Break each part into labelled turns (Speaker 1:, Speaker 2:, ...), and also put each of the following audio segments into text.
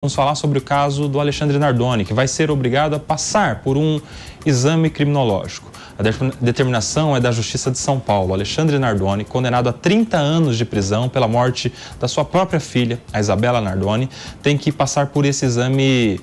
Speaker 1: Vamos falar sobre o caso do Alexandre Nardoni, que vai ser obrigado a passar por um exame criminológico. A determinação é da Justiça de São Paulo. Alexandre Nardoni, condenado a 30 anos de prisão pela morte da sua própria filha, a Isabela Nardoni, tem que passar por esse exame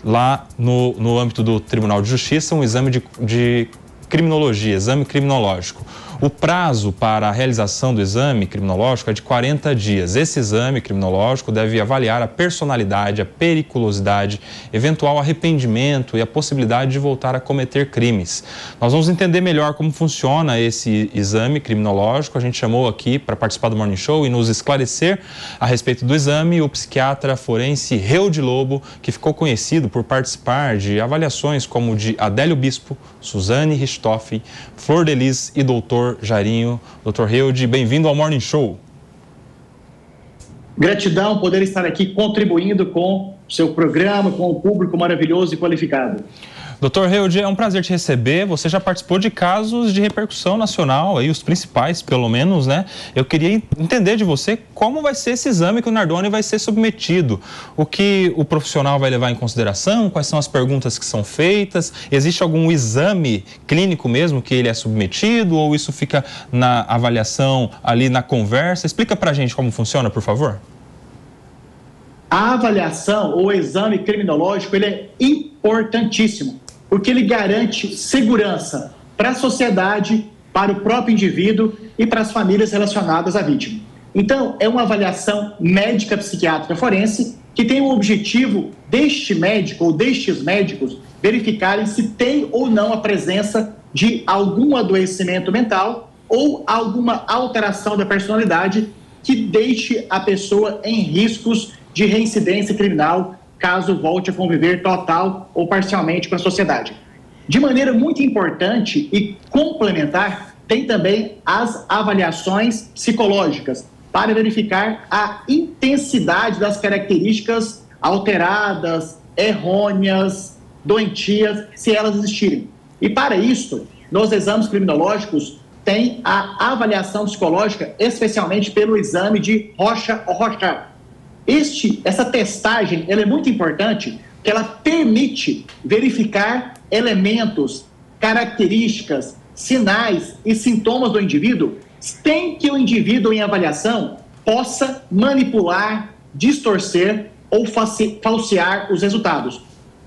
Speaker 1: lá no âmbito do Tribunal de Justiça, um exame de criminologia, exame criminológico. O prazo para a realização do exame criminológico é de 40 dias. Esse exame criminológico deve avaliar a personalidade, a periculosidade, eventual arrependimento e a possibilidade de voltar a cometer crimes. Nós vamos entender melhor como funciona esse exame criminológico. A gente chamou aqui para participar do Morning Show e nos esclarecer a respeito do exame o psiquiatra forense Reude Lobo, que ficou conhecido por participar de avaliações como de Adélio Bispo, Suzane Richthofen, Flor de Lis e Doutor Jairinho. Doutor Reude, bem-vindo ao Morning Show.
Speaker 2: Gratidão poder estar aqui contribuindo com o seu programa, com o público maravilhoso e qualificado.
Speaker 1: Doutor Reude, é um prazer te receber. Você já participou de casos de repercussão nacional, aí os principais, pelo menos, né? Eu queria entender de você como vai ser esse exame que o Nardoni vai ser submetido. O que o profissional vai levar em consideração? Quais são as perguntas que são feitas? Existe algum exame clínico mesmo que ele é submetido? Ou isso fica na avaliação, ali na conversa? Explica pra gente como funciona, por favor.
Speaker 2: A avaliação ou exame criminológico, ele é importantíssimo, porque ele garante segurança para a sociedade, para o próprio indivíduo e para as famílias relacionadas à vítima. Então, é uma avaliação médica psiquiátrica forense que tem o objetivo deste médico ou destes médicos verificarem se tem ou não a presença de algum adoecimento mental ou alguma alteração da personalidade que deixe a pessoa em riscos de reincidência criminal, caso volte a conviver total ou parcialmente com a sociedade. De maneira muito importante e complementar, tem também as avaliações psicológicas, para verificar a intensidade das características alteradas, errôneas, doentias, se elas existirem. E para isso, nos exames criminológicos, tem a avaliação psicológica, especialmente pelo exame de Rocha-Rorschach. Essa testagem ela é muito importante, porque ela permite verificar elementos, características, sinais e sintomas do indivíduo, sem que o indivíduo em avaliação possa manipular, distorcer ou falsear os resultados.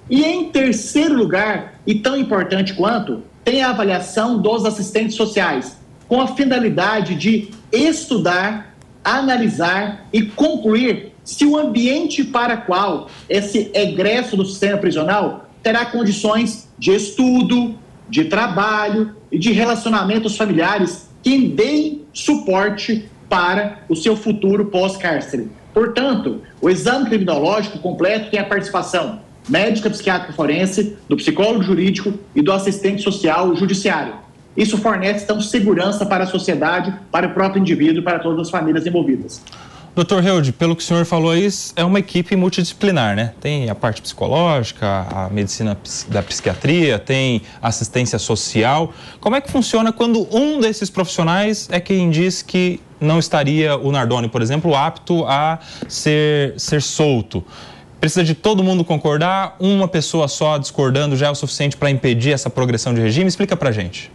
Speaker 2: E em terceiro lugar, e tão importante quanto, tem a avaliação dos assistentes sociais, com a finalidade de estudar, analisar e concluir se o ambiente para qual esse egresso do sistema prisional terá condições de estudo, de trabalho e de relacionamentos familiares que deem suporte para o seu futuro pós-cárcere. Portanto, o exame criminológico completo tem a participação médica, psiquiátrica forense, do psicólogo jurídico e do assistente social judiciário. Isso fornece, então, segurança para a sociedade, para o próprio indivíduo e para todas as famílias envolvidas.
Speaker 1: Doutor Reude, pelo que o senhor falou aí, é uma equipe multidisciplinar, né? Tem a parte psicológica, a medicina da psiquiatria, tem assistência social. Como é que funciona quando um desses profissionais é quem diz que não estaria o Nardoni, por exemplo, apto a ser solto? Precisa de todo mundo concordar? Uma pessoa só discordando já é o suficiente para impedir essa progressão de regime? Explica pra gente.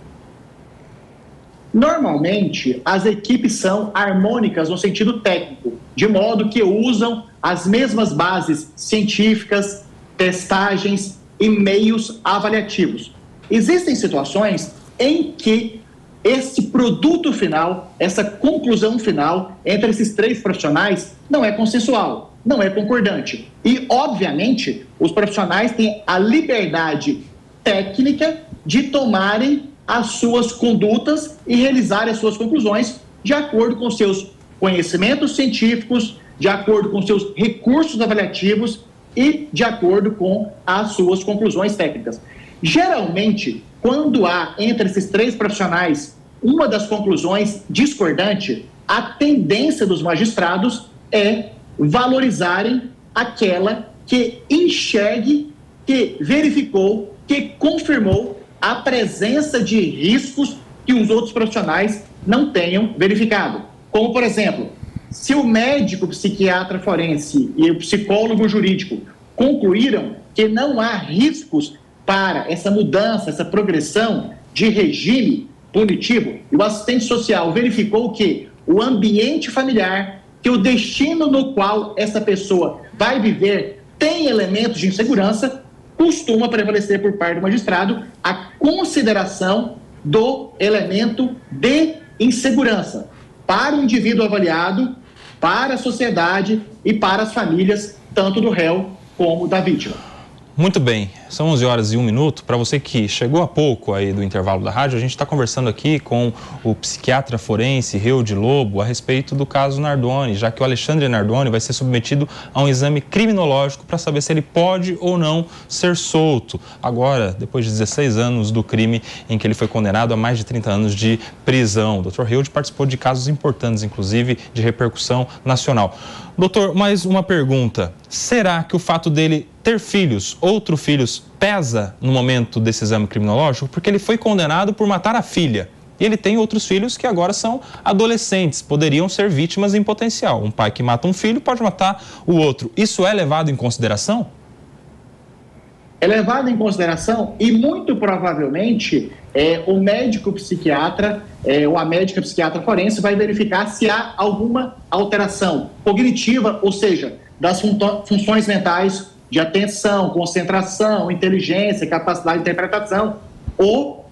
Speaker 2: Normalmente, as equipes são harmônicas no sentido técnico, de modo que usam as mesmas bases científicas, testagens e meios avaliativos. Existem situações em que esse produto final, essa conclusão final entre esses três profissionais não é consensual, não é concordante. E, obviamente, os profissionais têm a liberdade técnica de tomarem as suas condutas e realizar as suas conclusões de acordo com seus conhecimentos científicos, de acordo com seus recursos avaliativos e de acordo com as suas conclusões técnicas. Geralmente, quando há entre esses três profissionais uma das conclusões discordante, a tendência dos magistrados é valorizarem aquela que enxergue, que verificou, que confirmou a presença de riscos que os outros profissionais não tenham verificado. Como, por exemplo, Se o médico psiquiatra forense e o psicólogo jurídico concluíram que não há riscos para essa mudança, essa progressão de regime punitivo, e o assistente social verificou que o ambiente familiar, que o destino no qual essa pessoa vai viver tem elementos de insegurança, costuma prevalecer por parte do magistrado a consideração do elemento de insegurança para o indivíduo avaliado, para a sociedade e para as famílias, tanto do réu como da vítima.
Speaker 1: Muito bem, são 11h01. Para você que chegou há pouco aí do intervalo da rádio, a gente está conversando aqui com o psiquiatra forense Reude Lobo a respeito do caso Nardoni, já que o Alexandre Nardoni vai ser submetido a um exame criminológico para saber se ele pode ou não ser solto. Agora, depois de 16 anos do crime em que ele foi condenado a mais de 30 anos de prisão. O Dr. Reude participou de casos importantes, inclusive de repercussão nacional. Doutor, mais uma pergunta. Será que o fato dele ter filhos, outros filhos, pesa no momento desse exame criminológico? Porque ele foi condenado por matar a filha. E ele tem outros filhos que agora são adolescentes, poderiam ser vítimas em potencial. Um pai que mata um filho pode matar o outro. Isso é levado em consideração?
Speaker 2: É levado em consideração e muito provavelmente o médico psiquiatra ou a médica psiquiatra forense vai verificar se há alguma alteração cognitiva, ou seja, das funções mentais de atenção, concentração, inteligência, capacidade de interpretação, ou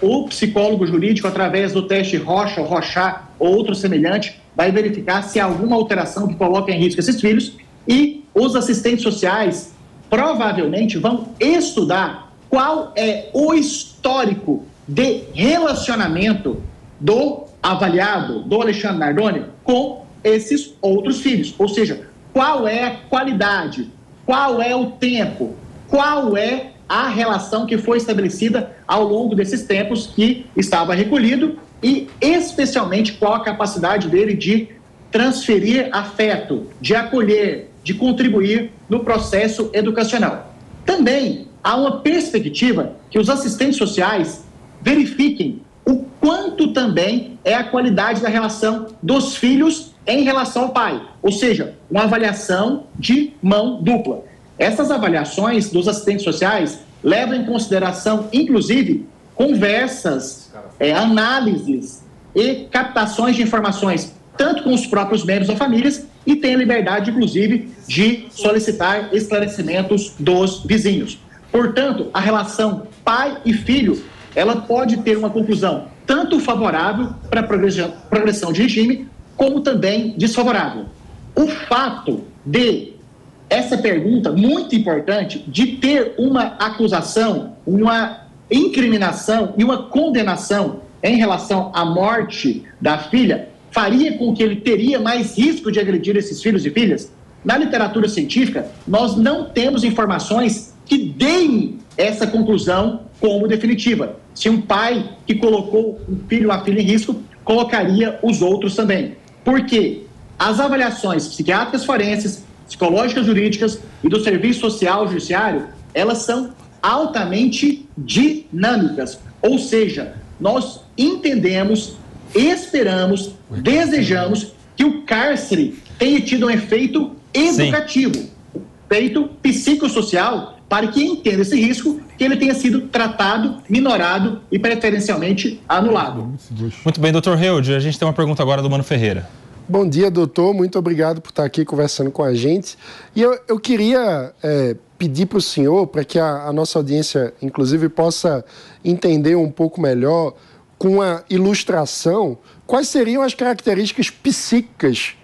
Speaker 2: o psicólogo jurídico, através do teste Rocha, Rochat ou outro semelhante, vai verificar se há alguma alteração que coloque em risco esses filhos, e os assistentes sociais provavelmente vão estudar qual é o histórico de relacionamento do avaliado, do Alexandre Nardoni, com esses outros filhos. Ou seja, qual é a qualidade, qual é o tempo, qual é a relação que foi estabelecida ao longo desses tempos que estava recolhido e, especialmente, qual a capacidade dele de transferir afeto, de acolher, de contribuir no processo educacional. Também há uma perspectiva que os assistentes sociais verifiquem o quanto também é a qualidade da relação dos filhos em relação ao pai, ou seja, uma avaliação de mão dupla. Essas avaliações dos assistentes sociais levam em consideração, inclusive, conversas, análises e captações de informações, tanto com os próprios membros da família, e tem a liberdade, inclusive, de solicitar esclarecimentos dos vizinhos. Portanto, a relação pai e filho, ela pode ter uma conclusão tanto favorável para a progressão de regime, como também desfavorável. O fato de essa pergunta, muito importante, de ter uma acusação, uma incriminação e uma condenação em relação à morte da filha, faria com que ele teria mais risco de agredir esses filhos e filhas? Na literatura científica, nós não temos informações que deem essa conclusão como definitiva. Se um pai que colocou um filho ou a filha em risco, colocaria os outros também. Porque as avaliações psiquiátricas forenses, psicológicas jurídicas e do serviço social judiciário, elas são altamente dinâmicas. Ou seja, nós entendemos, esperamos, desejamos que o cárcere tenha tido um efeito educativo, um efeito psicossocial, para que entenda esse risco, que ele tenha sido tratado, minorado e preferencialmente anulado.
Speaker 1: Muito bem, doutor Reude, a gente tem uma pergunta agora do Mano Ferreira.
Speaker 3: Bom dia, doutor. Muito obrigado por estar aqui conversando com a gente. E eu queria pedir para o senhor, para que a nossa audiência, inclusive, possa entender um pouco melhor, com a ilustração, quais seriam as características psíquicas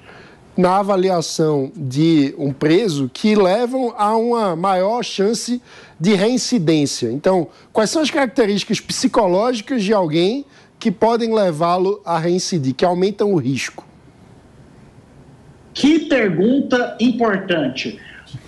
Speaker 3: na avaliação de um preso que levam a uma maior chance de reincidência. Então, quais são as características psicológicas de alguém que podem levá-lo a reincidir, que aumentam o risco?
Speaker 2: Que pergunta importante.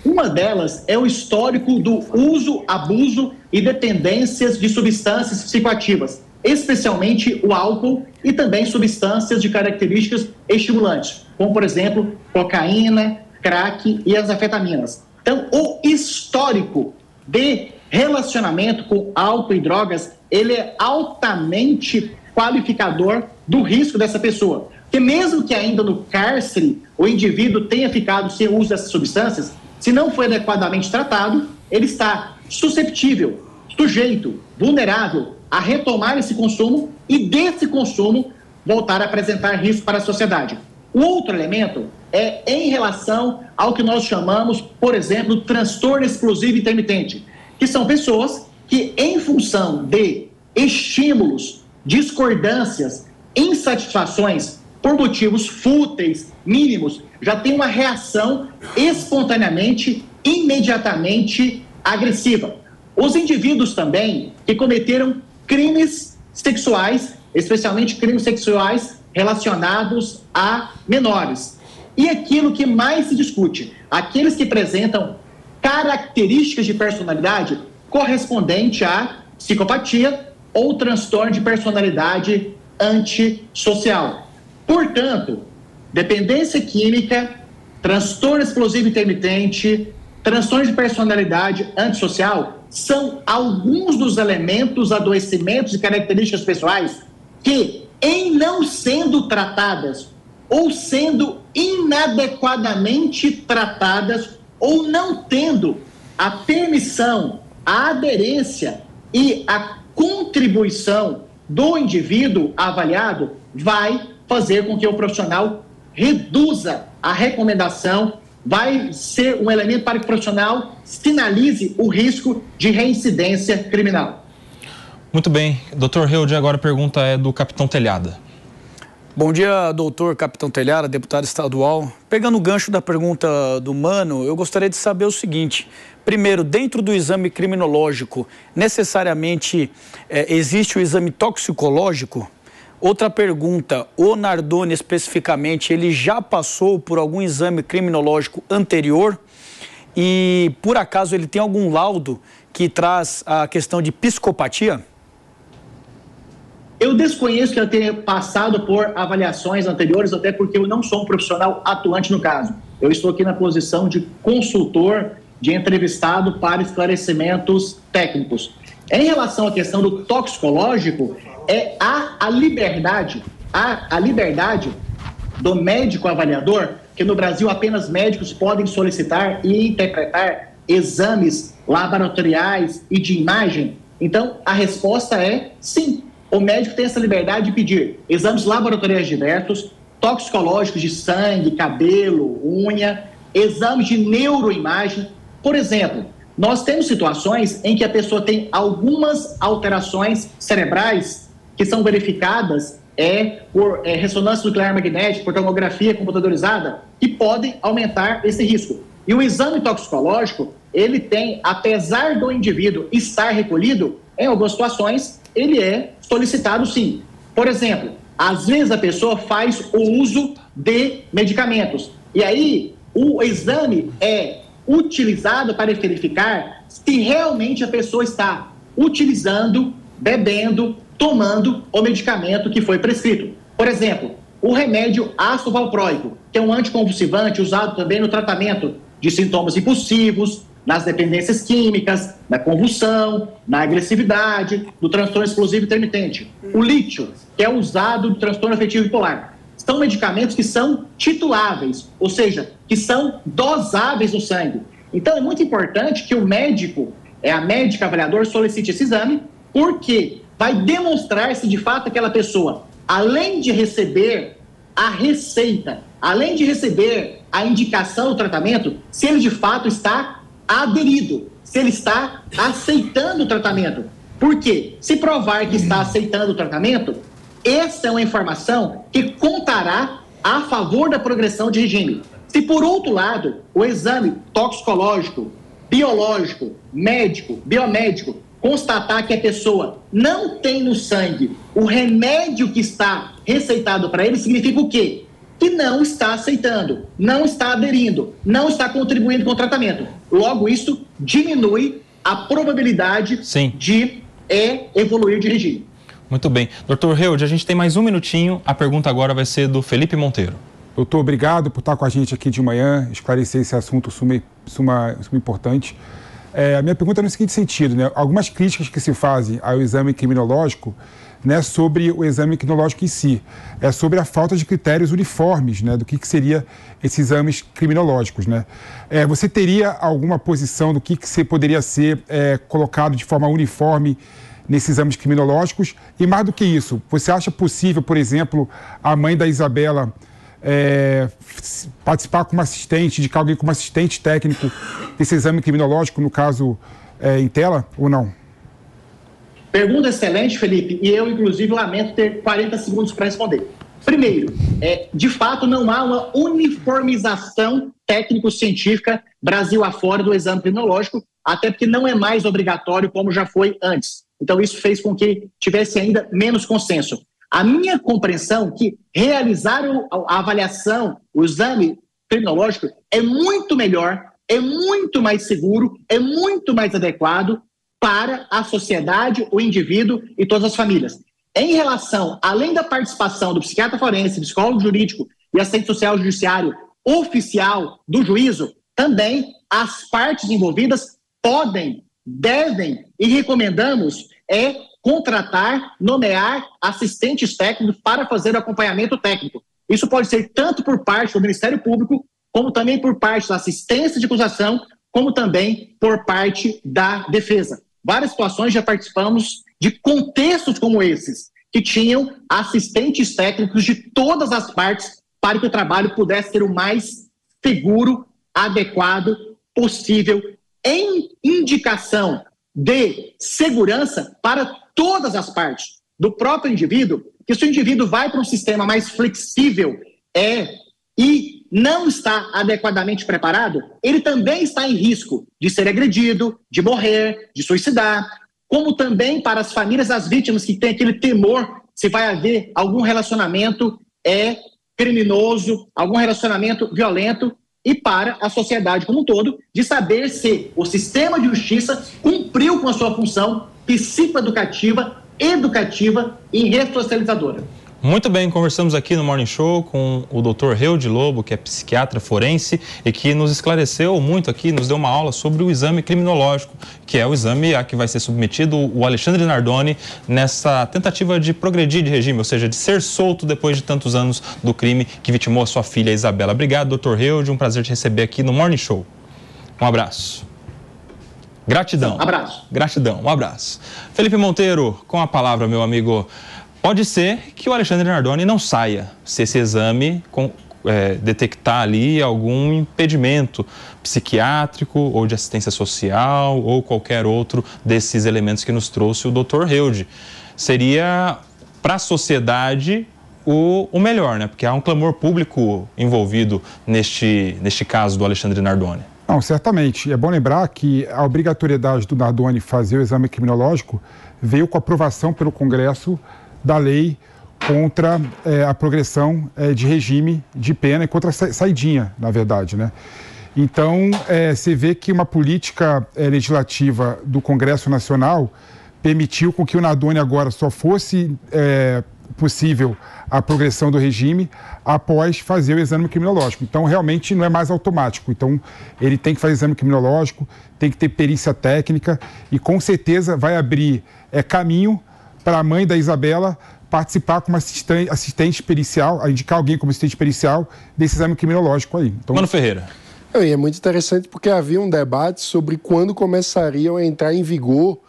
Speaker 2: Uma delas é o histórico do uso, abuso e dependências de substâncias psicoativas, especialmente o álcool e também substâncias de características estimulantes, como, por exemplo, cocaína, crack e as anfetaminas. Então, o histórico de relacionamento com álcool e drogas, ele é altamente qualificador do risco dessa pessoa. que mesmo que ainda no cárcere o indivíduo tenha ficado sem o uso dessas substâncias, se não foi adequadamente tratado, ele está susceptível, sujeito, vulnerável a retomar esse consumo e desse consumo voltar a apresentar risco para a sociedade. O outro elemento é em relação ao que nós chamamos, por exemplo, transtorno explosivo intermitente, que são pessoas que, em função de estímulos, discordâncias, insatisfações por motivos fúteis, mínimos, já tem uma reação espontaneamente, imediatamente agressiva. Os indivíduos também que cometeram crimes sexuais, especialmente crimes sexuais relacionados a menores. E aquilo que mais se discute, aqueles que apresentam características de personalidade correspondente à psicopatia ou transtorno de personalidade antissocial. Portanto, dependência química, transtorno explosivo intermitente, transtorno de personalidade antissocial são alguns dos elementos, adoecimentos e características pessoais que, em não sendo tratadas ou sendo inadequadamente tratadas ou não tendo a permissão, a aderência e a contribuição do indivíduo avaliado, vai fazer com que o profissional reduza a recomendação, vai ser um elemento para que o profissional sinalize o risco de reincidência criminal.
Speaker 1: Muito bem. Dr. Heude, agora a pergunta é do Capitão Telhada.
Speaker 4: Bom dia, doutor Capitão Telhada, deputado estadual. Pegando o gancho da pergunta do Mano, eu gostaria de saber o seguinte. Primeiro, dentro do exame criminológico, necessariamente existe o exame toxicológico? Outra pergunta, o Nardoni especificamente, ele já passou por algum exame criminológico anterior? E, por acaso, ele tem algum laudo que traz a questão de psicopatia?
Speaker 2: Eu desconheço que eu tenha passado por avaliações anteriores, até porque eu não sou um profissional atuante no caso. Eu estou aqui na posição de consultor, de entrevistado para esclarecimentos técnicos. Em relação à questão do toxicológico, a liberdade do médico avaliador, que no Brasil apenas médicos podem solicitar e interpretar exames laboratoriais e de imagem. Então, a resposta é sim. O médico tem essa liberdade de pedir exames laboratoriais diversos, toxicológicos de sangue, cabelo, unha, exames de neuroimagem. Por exemplo, nós temos situações em que a pessoa tem algumas alterações cerebrais que são verificadas por ressonância nuclear magnética, por tomografia computadorizada, que podem aumentar esse risco. E o exame toxicológico, ele tem, apesar do indivíduo estar recolhido, em algumas situações, ele é solicitado sim. Por exemplo, às vezes a pessoa faz o uso de medicamentos. E aí, o exame é utilizado para verificar se realmente a pessoa está utilizando, bebendo, tomando o medicamento que foi prescrito. Por exemplo, o remédio ácido valproico, que é um anticonvulsivante usado também no tratamento de sintomas impulsivos, nas dependências químicas, na convulsão, na agressividade, do transtorno explosivo intermitente. O lítio, que é usado no transtorno afetivo bipolar. São medicamentos que são tituláveis, ou seja, que são dosáveis no sangue. Então, é muito importante que o médico, a médica avaliador, solicite esse exame, porque vai demonstrar se de fato aquela pessoa, além de receber a receita, além de receber a indicação do tratamento, se ele de fato está aderido, se ele está aceitando o tratamento. Por quê? Se provar que está aceitando o tratamento, essa é uma informação que contará a favor da progressão de regime. Se, por outro lado, o exame toxicológico, biológico, médico, biomédico, constatar que a pessoa não tem no sangue o remédio que está receitado para ele, significa o quê? Que não está aceitando, não está aderindo, não está contribuindo com o tratamento. Logo, isso diminui a probabilidade de evoluir de regime.
Speaker 1: Muito bem. Dr. Heude, a gente tem mais um minutinho. A pergunta agora vai ser do Felipe Monteiro.
Speaker 5: Doutor, obrigado por estar com a gente aqui de manhã, esclarecer esse assunto suma importante. A minha pergunta é no seguinte sentido, né? Algumas críticas que se fazem ao exame criminológico não é sobre o exame criminológico em si, é sobre a falta de critérios uniformes, né, do que seria esses exames criminológicos, né? Você teria alguma posição do que poderia ser colocado de forma uniforme nesses exames criminológicos? E mais do que isso, você acha possível, por exemplo, a mãe da Isabela participar como assistente, indicar alguém como assistente técnico desse exame criminológico, no caso em tela, ou não?
Speaker 2: Pergunta excelente, Felipe, e eu, inclusive, lamento ter 40 segundos para responder. Primeiro, de fato, não há uma uniformização técnico-científica Brasil afora do exame criminológico, até porque não é mais obrigatório como já foi antes. Então, isso fez com que tivesse ainda menos consenso. A minha compreensão é que realizar a avaliação, o exame criminológico, é muito melhor, é muito mais seguro, é muito mais adequado para a sociedade, o indivíduo e todas as famílias. Em relação, além da participação do psiquiatra forense, psicólogo jurídico e assistente social judiciário oficial do juízo, também as partes envolvidas podem, devem e recomendamos contratar, nomear assistentes técnicos para fazer o acompanhamento técnico. Isso pode ser tanto por parte do Ministério Público, como também por parte da assistência de acusação, como também por parte da defesa. Várias situações já participamos de contextos como esses, que tinham assistentes técnicos de todas as partes para que o trabalho pudesse ser o mais seguro, adequado possível, em indicação de segurança para todas as partes, do próprio indivíduo, que se o indivíduo vai para um sistema mais flexível e não está adequadamente preparado, ele também está em risco de ser agredido, de morrer, de suicidar, como também para as famílias das vítimas que têm aquele temor se vai haver algum relacionamento criminoso, algum relacionamento violento, e para a sociedade como um todo, de saber se o sistema de justiça cumpriu com a sua função psicoeducativa, educativa e ressocializadora.
Speaker 1: Muito bem, conversamos aqui no Morning Show com o Dr. Reude Lobo, que é psiquiatra forense e que nos esclareceu muito aqui, nos deu uma aula sobre o exame criminológico, que é o exame a que vai ser submetido o Alexandre Nardoni nessa tentativa de progredir de regime, ou seja, de ser solto depois de tantos anos do crime que vitimou a sua filha Isabela. Obrigado, Dr. Reude, um prazer te receber aqui no Morning Show. Um abraço. Gratidão.
Speaker 2: Um abraço.
Speaker 1: Gratidão, um abraço. Felipe Monteiro, com a palavra, meu amigo. Pode ser que o Alexandre Nardoni não saia, se esse exame detectar ali algum impedimento psiquiátrico ou de assistência social ou qualquer outro desses elementos que nos trouxe o Dr. Reude. Seria, para a sociedade, o melhor, né? Porque há um clamor público envolvido neste caso do Alexandre Nardoni.
Speaker 5: Não, certamente. É bom lembrar que a obrigatoriedade do Nardoni fazer o exame criminológico veio com a aprovação pelo Congresso da lei contra a progressão de regime de pena e contra a saidinha, na verdade, né? Então, você vê que uma política legislativa do Congresso Nacional permitiu com que o Nardoni agora só fosse possível a progressão do regime após fazer o exame criminológico. Então, realmente não é mais automático. Então, ele tem que fazer exame criminológico, tem que ter perícia técnica e, com certeza, vai abrir caminho para a mãe da Isabela participar como assistente pericial, indicar alguém como assistente pericial desse exame criminológico aí. Então,
Speaker 1: Mano Ferreira.
Speaker 3: E é muito interessante porque havia um debate sobre quando começariam a entrar em vigor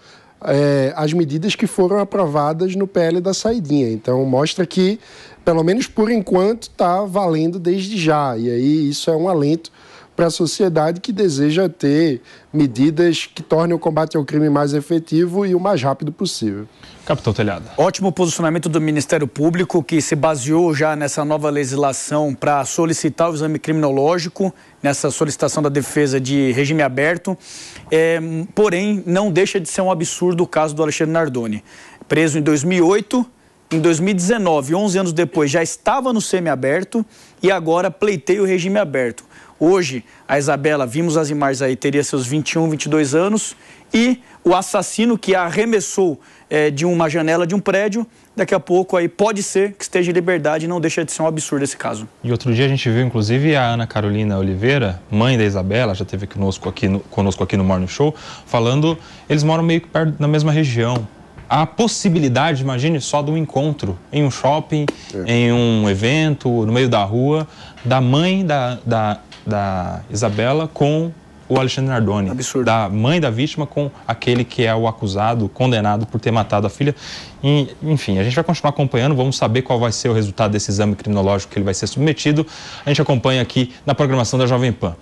Speaker 3: as medidas que foram aprovadas no PL da saidinha. Então, mostra que, pelo menos por enquanto, está valendo desde já. E aí isso é um alento para a sociedade que deseja ter medidas que tornem o combate ao crime mais efetivo e o mais rápido possível.
Speaker 1: Capitão Telhado.
Speaker 4: Ótimo posicionamento do Ministério Público, que se baseou já nessa nova legislação para solicitar o exame criminológico, nessa solicitação da defesa de regime aberto. Porém, não deixa de ser um absurdo o caso do Alexandre Nardoni. Preso em 2008, em 2019, 11 anos depois, já estava no semiaberto e agora pleiteia o regime aberto. Hoje, a Isabela, vimos as imagens aí, teria seus 21, 22 anos e o assassino que a arremessou de uma janela de um prédio, daqui a pouco aí pode ser que esteja em liberdade e não deixa de ser um absurdo esse caso.
Speaker 1: E outro dia a gente viu, inclusive, a Ana Carolina Oliveira, mãe da Isabela, já esteve conosco aqui no Morning Show, falando, eles moram meio que perto, na mesma região. a possibilidade, imagine só, de um encontro em um shopping, em um evento, no meio da rua, da mãe da Isabela com o Alexandre Nardoni.
Speaker 4: Absurdo.
Speaker 1: Da mãe da vítima com aquele que é o acusado, condenado por ter matado a filha. E, enfim, a gente vai continuar acompanhando, vamos saber qual vai ser o resultado desse exame criminológico que ele vai ser submetido. A gente acompanha aqui na programação da Jovem Pan.